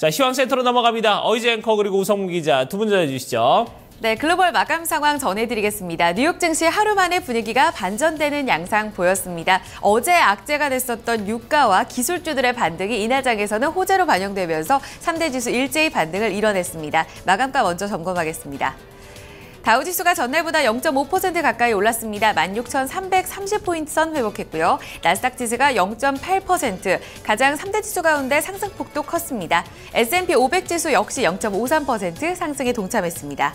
자, 시황센터로 넘어갑니다. 어이즈 앵커 그리고 우성문 기자 두 분 전해주시죠. 네, 글로벌 마감 상황 전해드리겠습니다. 뉴욕 증시 하루 만에 분위기가 반전되는 양상 보였습니다. 어제 악재가 됐었던 유가와 기술주들의 반등이 이날 장에서는 호재로 반영되면서 3대 지수 일제히 반등을 이뤄냈습니다. 마감가 먼저 점검하겠습니다. 다우지수가 전날보다 0.5% 가까이 올랐습니다. 16,330포인트 선 회복했고요. 나스닥 지수가 0.8%, 가장 3대 지수 가운데 상승폭도 컸습니다. S&P 500 지수 역시 0.53% 상승에 동참했습니다.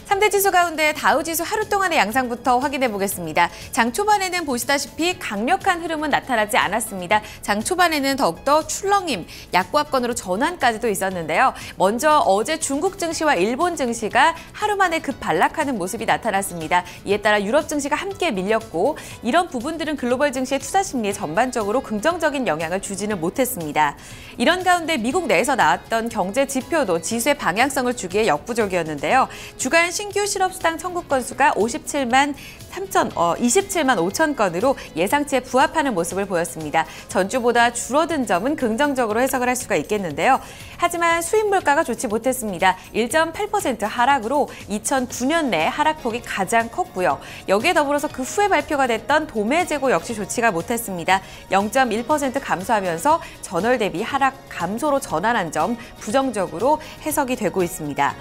3대 지수 가운데 다우지수 하루 동안의 양상부터 확인해 보겠습니다. 장 초반에는 보시다시피 강력한 흐름은 나타나지 않았습니다. 장 초반에는 더욱더 출렁임, 약보합권으로 전환까지도 있었는데요. 먼저 어제 중국 증시와 일본 증시가 하루 만에 급 반락하는 모습이 나타났습니다. 이에 따라 유럽 증시가 함께 밀렸고 이런 부분들은 글로벌 증시의 투자 심리에 전반적으로 긍정적인 영향을 주지는 못했습니다. 이런 가운데 미국 내에서 나왔던 경제 지표도 지수의 방향성을 주기에 역부족이었는데요. 주간 신규 실업수당 청구 건수가 27만 5천 건으로 예상치에 부합하는 모습을 보였습니다. 전주보다 줄어든 점은 긍정적으로 해석을 할 수가 있겠는데요. 하지만 수입 물가가 좋지 못했습니다. 1.8% 하락으로 2009년 내 하락폭이 가장 컸고요. 여기에 더불어서 그 후에 발표가 됐던 도매 재고 역시 좋지가 못했습니다. 0.1% 감소하면서 전월 대비 하락 감소로 전환한 점 부정적으로 해석이 되고 있습니다.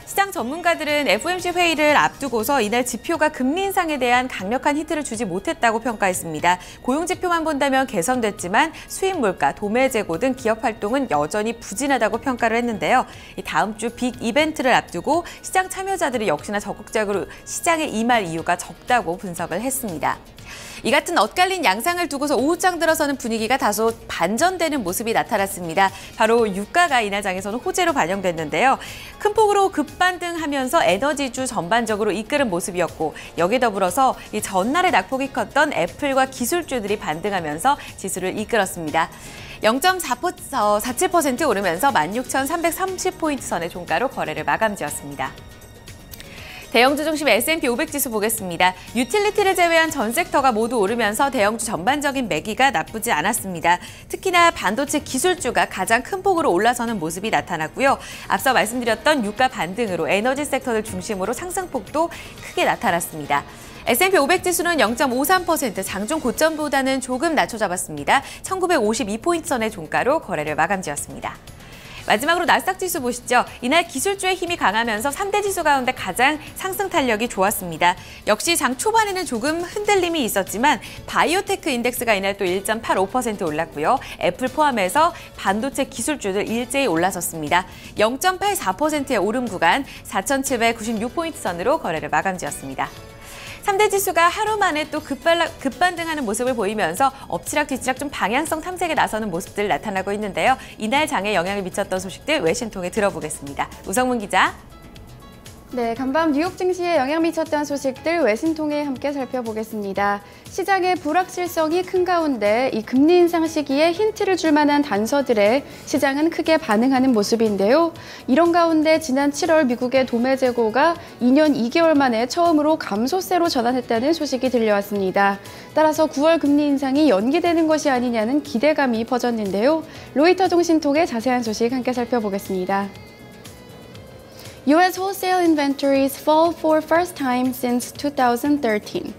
시장 전문가들은 FOMC 회의를 앞두고서 이날 지표가 금리 인상에 대한 강력한 힌트를 주지 못했다고 평가했습니다. 고용 지표만 본다면 개선됐지만 수입 물가, 도매 재고 등 기업 활동은 여전히 부진하다고 평가를 했는데요. 다음 주 빅 이벤트를 앞두고 시장 참여자들이 역시나 적극적으로 시장에 임할 이유가 적다고 분석을 했습니다. 이 같은 엇갈린 양상을 두고서 오후장 들어서는 분위기가 다소 반전되는 모습이 나타났습니다. 바로 유가가 이날 장에서는 호재로 반영됐는데요. 큰 폭으로 급반등하면서 에너지주 전반적으로 이끄는 모습이었고 여기에 더불어서 이 전날에 낙폭이 컸던 애플과 기술주들이 반등하면서 지수를 이끌었습니다. 0.47% 오르면서 16,330포인트 선의 종가로 거래를 마감지었습니다. 대형주 중심 S&P 500 지수 보겠습니다. 유틸리티를 제외한 전 섹터가 모두 오르면서 대형주 전반적인 매기가 나쁘지 않았습니다. 특히나 반도체 기술주가 가장 큰 폭으로 올라서는 모습이 나타났고요. 앞서 말씀드렸던 유가 반등으로 에너지 섹터를 중심으로 상승폭도 크게 나타났습니다. S&P 500 지수는 0.53% 장중 고점보다는 조금 낮춰 잡았습니다. 1952포인트 선의 종가로 거래를 마감지었습니다. 마지막으로 나스닥 지수 보시죠. 이날 기술주의 힘이 강하면서 3대 지수 가운데 가장 상승 탄력이 좋았습니다. 역시 장 초반에는 조금 흔들림이 있었지만 바이오테크 인덱스가 이날 또 1.85% 올랐고요. 애플 포함해서 반도체 기술주들 일제히 올라섰습니다. 0.84%의 오름 구간 4,796포인트 선으로 거래를 마감지었습니다. 3대 지수가 하루 만에 또 급반등하는 모습을 보이면서 엎치락뒤치락 좀 방향성 탐색에 나서는 모습들 나타나고 있는데요. 이날 장에 영향을 미쳤던 소식들 외신 통해 들어보겠습니다. 우성문 기자. 네, 간밤 뉴욕 증시에 영향 미쳤던 소식들 외신 통해 함께 살펴보겠습니다. 시장의 불확실성이 큰 가운데 이 금리 인상 시기에 힌트를 줄 만한 단서들에 시장은 크게 반응하는 모습인데요. 이런 가운데 지난 7월 미국의 도매 재고가 2년 2개월 만에 처음으로 감소세로 전환했다는 소식이 들려왔습니다. 따라서 9월 금리 인상이 연기되는 것이 아니냐는 기대감이 퍼졌는데요. 로이터 통신 통해 자세한 소식 함께 살펴보겠습니다. U.S. wholesale inventories fall for first time since 2013.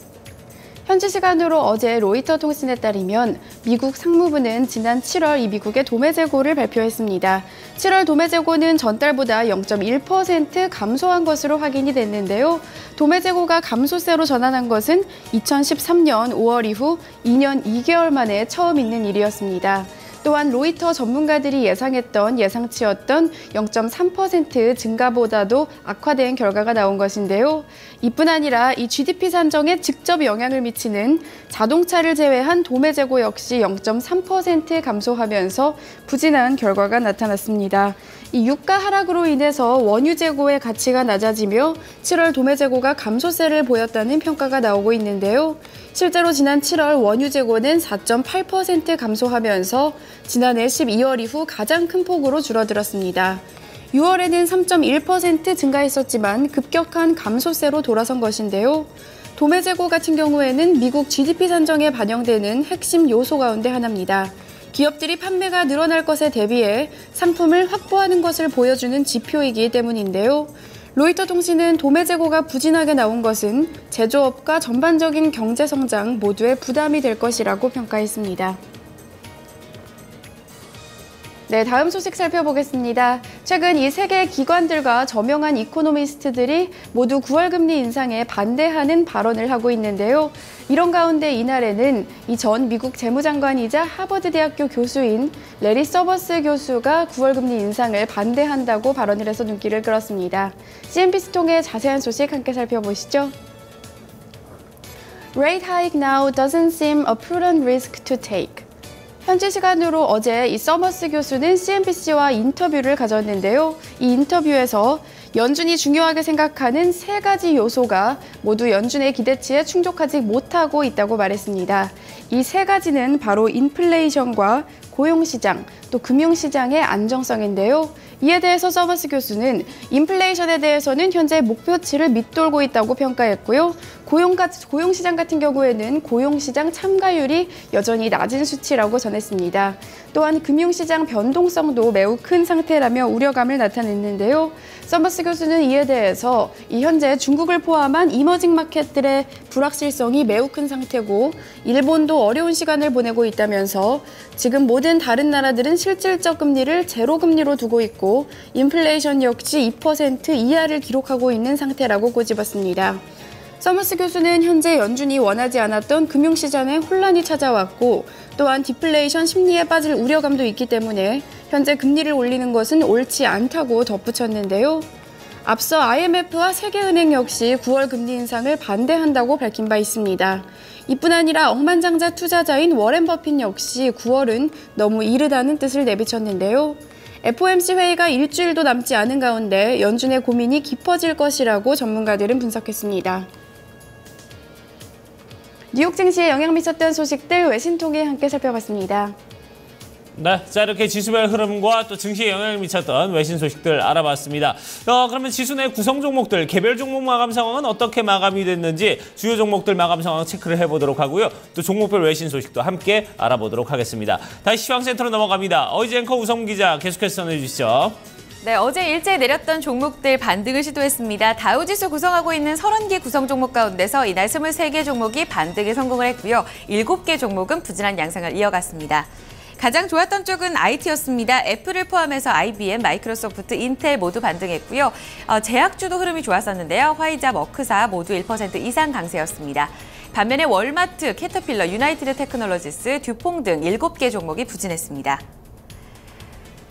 현지 시간으로 어제 로이터 통신에 따르면 미국 상무부는 지난 7월 이 미국의 도매 재고를 발표했습니다. 7월 도매 재고는 전달보다 0.1% 감소한 것으로 확인이 됐는데요. 도매 재고가 감소세로 전환한 것은 2013년 5월 이후 2년 2개월 만에 처음 있는 일이었습니다. 또한 로이터 전문가들이 예상치였던 0.3% 증가보다도 악화된 결과가 나온 것인데요. 이뿐 아니라 이 GDP 산정에 직접 영향을 미치는 자동차를 제외한 도매 재고 역시 0.3% 감소하면서 부진한 결과가 나타났습니다. 이 유가 하락으로 인해서 원유 재고의 가치가 낮아지며 7월 도매 재고가 감소세를 보였다는 평가가 나오고 있는데요. 실제로 지난 7월 원유 재고는 4.8% 감소하면서 지난해 12월 이후 가장 큰 폭으로 줄어들었습니다. 6월에는 3.1% 증가했었지만 급격한 감소세로 돌아선 것인데요. 도매 재고 같은 경우에는 미국 GDP 산정에 반영되는 핵심 요소 가운데 하나입니다. 기업들이 판매가 늘어날 것에 대비해 상품을 확보하는 것을 보여주는 지표이기 때문인데요. 로이터 통신은 도매 재고가 부진하게 나온 것은 제조업과 전반적인 경제 성장 모두에 부담이 될 것이라고 평가했습니다. 네, 다음 소식 살펴보겠습니다. 최근 이 세계 기관들과 저명한 이코노미스트들이 모두 9월 금리 인상에 반대하는 발언을 하고 있는데요. 이런 가운데 이날에는 이 전 미국 재무장관이자 하버드 대학교 교수인 레리 서버스 교수가 9월 금리 인상을 반대한다고 발언을 해서 눈길을 끌었습니다. CNBC 통해 자세한 소식 함께 살펴보시죠. Rate hike now doesn't seem a prudent risk to take. 현지 시간으로 어제 이 서머스 교수는 CNBC와 인터뷰를 가졌는데요. 이 인터뷰에서 연준이 중요하게 생각하는 3가지 요소가 모두 연준의 기대치에 충족하지 못하고 있다고 말했습니다. 이 3가지는 바로 인플레이션과 고용시장, 또 금융시장의 안정성인데요. 이에 대해서 서머스 교수는 인플레이션에 대해서는 현재 목표치를 밑돌고 있다고 평가했고요. 고용시장 같은 경우에는 고용시장 참가율이 여전히 낮은 수치라고 전했습니다. 또한 금융시장 변동성도 매우 큰 상태라며 우려감을 나타냈는데요. 서머스 교수는 이에 대해서 현재 중국을 포함한 이머징 마켓들의 불확실성이 매우 큰 상태고 일본도 어려운 시간을 보내고 있다면서 지금 모든 다른 나라들은 실질적 금리를 제로 금리로 두고 있고 인플레이션 역시 2% 이하를 기록하고 있는 상태라고 꼬집었습니다. 서머스 교수는 현재 연준이 원하지 않았던 금융시장에 혼란이 찾아왔고 또한 디플레이션 심리에 빠질 우려감도 있기 때문에 현재 금리를 올리는 것은 옳지 않다고 덧붙였는데요. 앞서 IMF와 세계은행 역시 9월 금리 인상을 반대한다고 밝힌 바 있습니다. 이뿐 아니라 억만장자 투자자인 워렌 버핏 역시 9월은 너무 이르다는 뜻을 내비쳤는데요. FOMC 회의가 일주일도 남지 않은 가운데 연준의 고민이 깊어질 것이라고 전문가들은 분석했습니다. 뉴욕 증시에 영향 미쳤던 소식들 외신 통해 함께 살펴봤습니다. 네, 자 이렇게 지수별 흐름과 또 증시에 영향을 미쳤던 외신 소식들 알아봤습니다. 그러면 지수 내 구성 종목들, 개별 종목 마감 상황은 어떻게 마감이 됐는지 주요 종목들 마감 상황 체크를 해보도록 하고요. 또 종목별 외신 소식도 함께 알아보도록 하겠습니다. 다시 시황센터로 넘어갑니다. 어이지 앵커 우성 기자 계속해서 전해주시죠. 네, 어제 일제히 내렸던 종목들 반등을 시도했습니다. 다우지수 구성하고 있는 30개 구성 종목 가운데서 이날 23개 종목이 반등에 성공을 했고요. 7개 종목은 부진한 양상을 이어갔습니다. 가장 좋았던 쪽은 IT였습니다. 애플을 포함해서 IBM, 마이크로소프트, 인텔 모두 반등했고요. 제약주도 흐름이 좋았었는데요. 화이자, 머크사 모두 1% 이상 강세였습니다. 반면에 월마트, 캐터필러, 유나이티드 테크놀로지스, 듀퐁 등 7개 종목이 부진했습니다.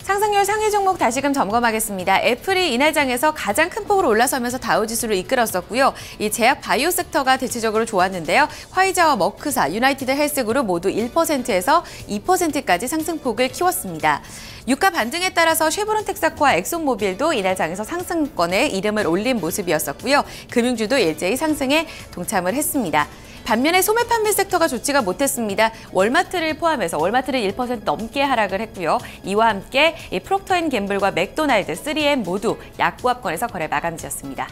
상승률 상위 종목 다시금 점검하겠습니다. 애플이 이날 장에서 가장 큰 폭으로 올라서면서 다우지수를 이끌었었고요. 이 제약 바이오 섹터가 대체적으로 좋았는데요. 화이자와 머크사, 유나이티드 헬스그룹 모두 1%에서 2%까지 상승폭을 키웠습니다. 유가 반등에 따라서 쉐보론 텍사코와 엑손모빌도 이날 장에서 상승권에 이름을 올린 모습이었었고요. 금융주도 일제히 상승에 동참을 했습니다. 반면에 소매 판매 섹터가 좋지가 못했습니다. 월마트를 포함해서 월마트를 1% 넘게 하락을 했고요. 이와 함께 프록터앤갬블과 맥도날드, 3M 모두 약보합권에서 거래 마감지였습니다.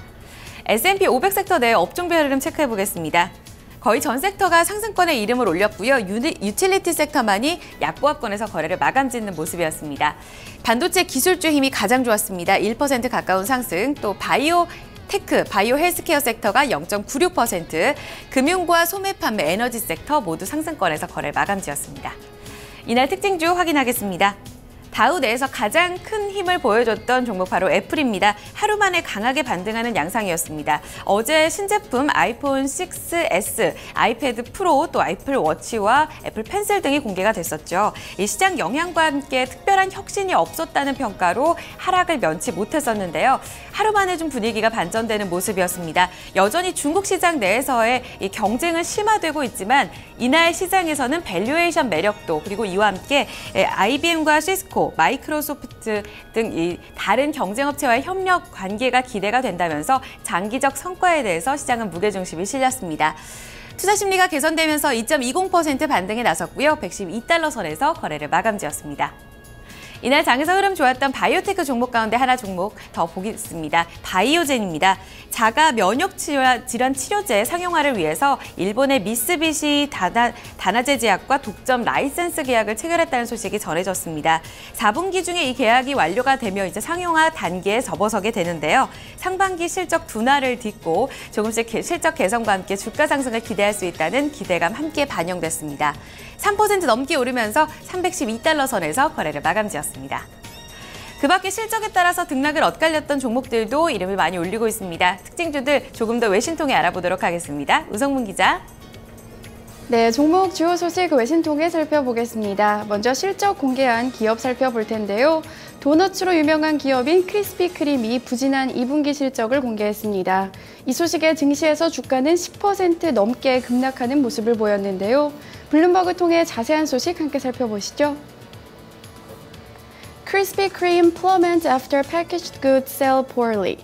S&P 500 섹터 내 업종별 흐름 체크해보겠습니다. 거의 전 섹터가 상승권에 이름을 올렸고요. 유틸리티 섹터만이 약보합권에서 거래를 마감짓는 모습이었습니다. 반도체 기술주 힘이 가장 좋았습니다. 1% 가까운 상승, 또 바이오 헬스케어 섹터가 0.96%, 금융과 소매 판매, 에너지 섹터 모두 상승권에서 거래 마감지였습니다. 이날 특징주 확인하겠습니다. 다우 내에서 가장 큰 힘을 보여줬던 종목 바로 애플입니다. 하루 만에 강하게 반등하는 양상이었습니다. 어제 신제품 아이폰 6s, 아이패드 프로, 또 애플 워치와 애플 펜슬 등이 공개가 됐었죠. 이 시장 영향과 함께 특별한 혁신이 없었다는 평가로 하락을 면치 못했었는데요. 하루 만에 좀 분위기가 반전되는 모습이었습니다. 여전히 중국 시장 내에서의 이 경쟁은 심화되고 있지만 이날 시장에서는 밸류에이션 매력도 그리고 이와 함께 IBM과 시스코, 마이크로소프트 등 이 다른 경쟁업체와의 협력 관계가 기대가 된다면서 장기적 성과에 대해서 시장은 무게중심이 실렸습니다. 투자 심리가 개선되면서 2.20% 반등에 나섰고요. 112달러 선에서 거래를 마감지었습니다. 이날 장에서 흐름 좋았던 바이오테크 종목 가운데 하나 종목 더 보겠습니다. 바이오젠입니다. 자가 면역 질환 치료제 상용화를 위해서 일본의 미쓰비시 다나제 제약과 독점 라이센스 계약을 체결했다는 소식이 전해졌습니다. 4분기 중에 이 계약이 완료가 되며 이제 상용화 단계에 접어서게 되는데요. 상반기 실적 둔화를 딛고 조금씩 실적 개선과 함께 주가 상승을 기대할 수 있다는 기대감 함께 반영됐습니다. 3% 넘게 오르면서 312달러 선에서 거래를 마감지었습니다. 그 밖에 실적에 따라서 등락을 엇갈렸던 종목들도 이름을 많이 올리고 있습니다. 특징주들 조금 더 외신 통해 알아보도록 하겠습니다. 우성문 기자. 네, 종목 주요 소식 외신 통해 살펴보겠습니다. 먼저 실적 공개한 기업 살펴볼 텐데요. 도너츠로 유명한 기업인 크리스피 크림이 부진한 2분기 실적을 공개했습니다. 이 소식에 증시에서 주가는 10% 넘게 급락하는 모습을 보였는데요. 블룸버그 통해 자세한 소식 함께 살펴보시죠. Krispy Kreme plummets after packaged goods sell poorly.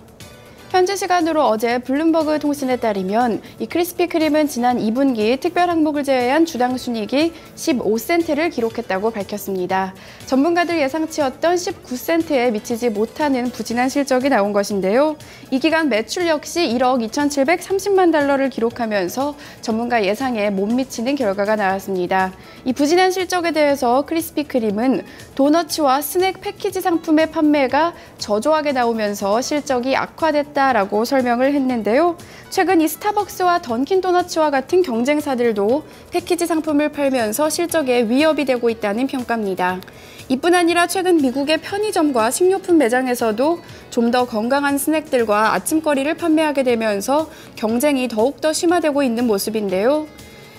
현지 시간으로 어제 블룸버그 통신에 따르면 이 크리스피 크림은 지난 2분기 특별 항목을 제외한 주당 순이익이 15센트를 기록했다고 밝혔습니다. 전문가들 예상치였던 19센트에 미치지 못하는 부진한 실적이 나온 것인데요. 이 기간 매출 역시 1억 2,730만 달러를 기록하면서 전문가 예상에 못 미치는 결과가 나왔습니다. 이 부진한 실적에 대해서 크리스피 크림은 도너츠와 스낵 패키지 상품의 판매가 저조하게 나오면서 실적이 악화됐다 라고 설명을 했는데요. 최근 이 스타벅스와 던킨 도너츠와 같은 경쟁사들도 패키지 상품을 팔면서 실적에 위협이 되고 있다는 평가입니다. 이뿐 아니라 최근 미국의 편의점과 식료품 매장에서도 좀 더 건강한 스낵들과 아침거리를 판매하게 되면서 경쟁이 더욱더 심화되고 있는 모습인데요.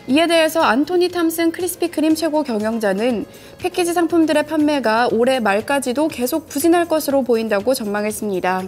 이에 대해서 안토니 탐슨 크리스피 크림 최고 경영자는 패키지 상품들의 판매가 올해 말까지도 계속 부진할 것으로 보인다고 전망했습니다.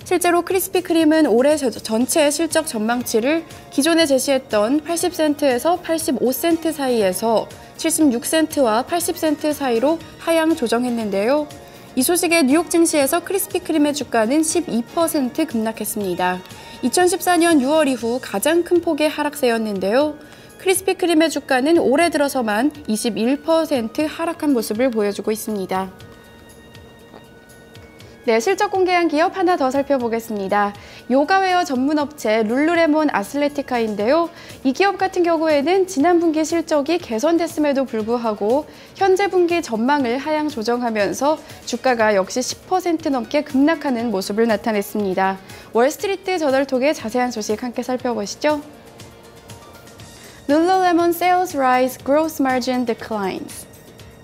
실제로 크리스피 크림은 올해 전체 실적 전망치를 기존에 제시했던 80센트에서 85센트 사이에서 76센트와 80센트 사이로 하향 조정했는데요. 이 소식에 뉴욕 증시에서 크리스피 크림의 주가는 12% 급락했습니다. 2014년 6월 이후 가장 큰 폭의 하락세였는데요. 크리스피 크림의 주가는 올해 들어서만 21% 하락한 모습을 보여주고 있습니다. 네, 실적 공개한 기업 하나 더 살펴보겠습니다. 요가웨어 전문 업체 룰루레몬 아슬레티카인데요. 이 기업 같은 경우에는 지난 분기 실적이 개선됐음에도 불구하고 현재 분기 전망을 하향 조정하면서 주가가 역시 10% 넘게 급락하는 모습을 나타냈습니다. 월스트리트 저널 통해 자세한 소식 함께 살펴보시죠. 룰루레몬 sales rise, gross margin declines.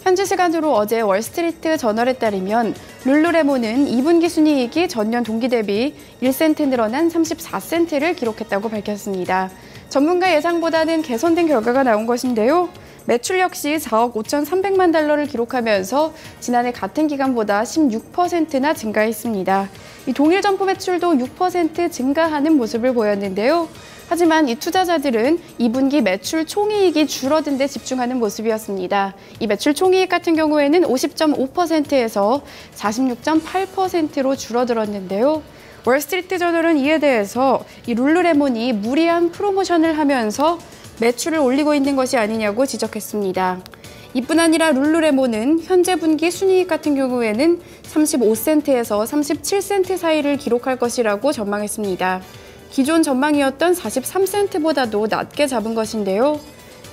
현지 시간으로 어제 월스트리트 저널에 따르면 룰루레몬은 2분기 순이익이 전년 동기 대비 1센트 늘어난 34센트를 기록했다고 밝혔습니다. 전문가 예상보다는 개선된 결과가 나온 것인데요. 매출 역시 4억 5,300만 달러를 기록하면서 지난해 같은 기간보다 16%나 증가했습니다. 이 동일 점포 매출도 6% 증가하는 모습을 보였는데요. 하지만 이 투자자들은 2분기 매출 총이익이 줄어든 데 집중하는 모습이었습니다. 이 매출 총이익 같은 경우에는 50.5%에서 46.8%로 줄어들었는데요. 월스트리트 저널은 이에 대해서 이 룰루레몬이 무리한 프로모션을 하면서 매출을 올리고 있는 것이 아니냐고 지적했습니다. 이뿐 아니라 룰루레몬은 현재 분기 순이익 같은 경우에는 35센트에서 37센트 사이를 기록할 것이라고 전망했습니다. 기존 전망이었던 43센트보다도 낮게 잡은 것인데요.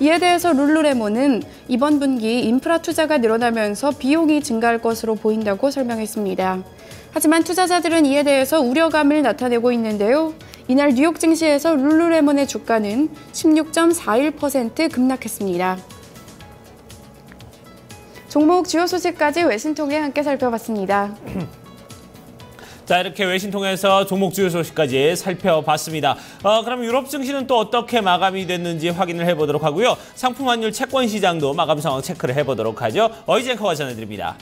이에 대해서 룰루레몬은 이번 분기 인프라 투자가 늘어나면서 비용이 증가할 것으로 보인다고 설명했습니다. 하지만 투자자들은 이에 대해서 우려감을 나타내고 있는데요. 이날 뉴욕 증시에서 룰루레몬의 주가는 16.41% 급락했습니다. 종목 주요 소식까지 외신 통해 함께 살펴봤습니다. 자, 이렇게 외신 통해서 종목 주요 소식까지 살펴봤습니다. 그럼 유럽 증시는 또 어떻게 마감이 됐는지 확인을 해보도록 하고요. 상품 환율 채권 시장도 마감 상황 체크를 해보도록 하죠. 어이지 앵커가 전해드립니다.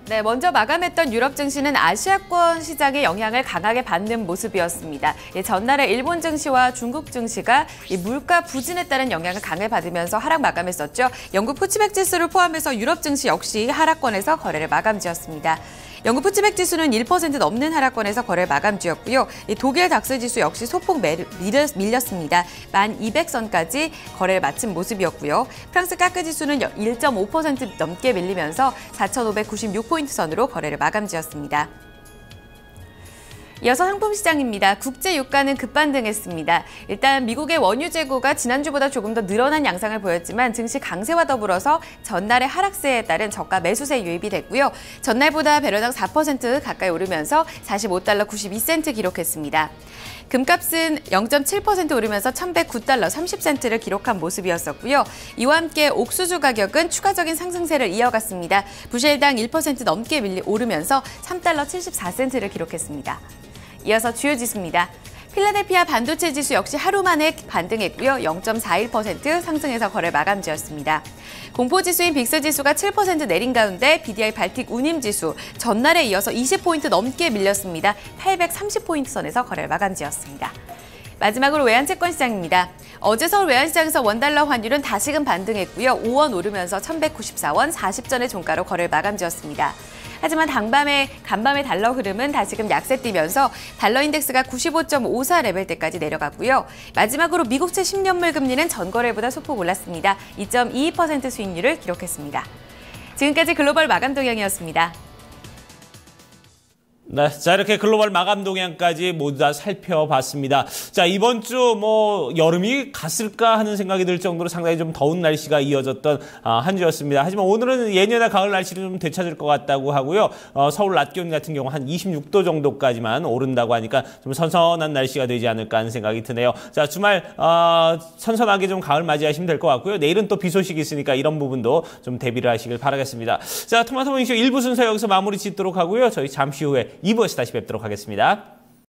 네, 먼저 마감했던 유럽 증시는 아시아권 시장의 영향을 강하게 받는 모습이었습니다. 전날에 일본 증시와 중국 증시가 물가 부진에 따른 영향을 강하게 받으면서 하락 마감했었죠. 영국 푸치백 지수를 포함해서 유럽 증시 역시 하락권에서 거래를 마감지었습니다. 영국 푸츠백 지수는 1% 넘는 하락권에서 거래 마감주였고요. 독일 닥스 지수 역시 소폭 밀렸습니다. 1200선까지 거래를 마친 모습이었고요. 프랑스 까크 지수는 1.5% 넘게 밀리면서 4596포인트 선으로 거래를 마감지었습니다. 이어서 상품시장입니다. 국제 유가는 급반등했습니다. 일단 미국의 원유 재고가 지난주보다 조금 더 늘어난 양상을 보였지만 증시 강세와 더불어서 전날의 하락세에 따른 저가 매수세 유입이 됐고요. 전날보다 배럴당 4% 가까이 오르면서 45달러 92센트 기록했습니다. 금값은 0.7% 오르면서 1,109달러 30센트를 기록한 모습이었었고요. 이와 함께 옥수수 가격은 추가적인 상승세를 이어갔습니다. 부실당 1% 넘게 오르면서 3달러 74센트를 기록했습니다. 이어서 주요 지수입니다. 필라델피아 반도체 지수 역시 하루 만에 반등했고요. 0.41% 상승해서 거래 마감지였습니다. 공포지수인 빅스 지수가 7% 내린 가운데 BDI 발틱 운임 지수 전날에 이어서 20포인트 넘게 밀렸습니다. 830포인트 선에서 거래 마감지였습니다. 마지막으로 외환채권 시장입니다. 어제 서울 외환시장에서 원달러 환율은 다시금 반등했고요. 5원 오르면서 1,194원 40전의 종가로 거래를 마감지었습니다. 하지만 간밤의 달러 흐름은 다시금 약세 띄면서 달러 인덱스가 95.54 레벨대까지 내려갔고요. 마지막으로 미국채 10년물 금리는 전거래보다 소폭 올랐습니다. 2.22% 수익률을 기록했습니다. 지금까지 글로벌 마감 동향이었습니다. 네, 자 이렇게 글로벌 마감 동향까지 모두 다 살펴봤습니다. 자 이번 주 여름이 갔을까 하는 생각이 들 정도로 상당히 좀 더운 날씨가 이어졌던 한 주였습니다. 하지만 오늘은 예년의 가을 날씨를 좀 되찾을 것 같다고 하고요. 서울 낮 기온 같은 경우 한 26도 정도까지만 오른다고 하니까 좀 선선한 날씨가 되지 않을까 하는 생각이 드네요. 자 주말 선선하게 좀 가을 맞이하시면 될 것 같고요. 내일은 또 비 소식이 있으니까 이런 부분도 좀 대비를 하시길 바라겠습니다. 자 토마토 모닝쇼 1부 순서 여기서 마무리 짓도록 하고요. 저희 잠시 후에 2부에서 다시 뵙도록 하겠습니다.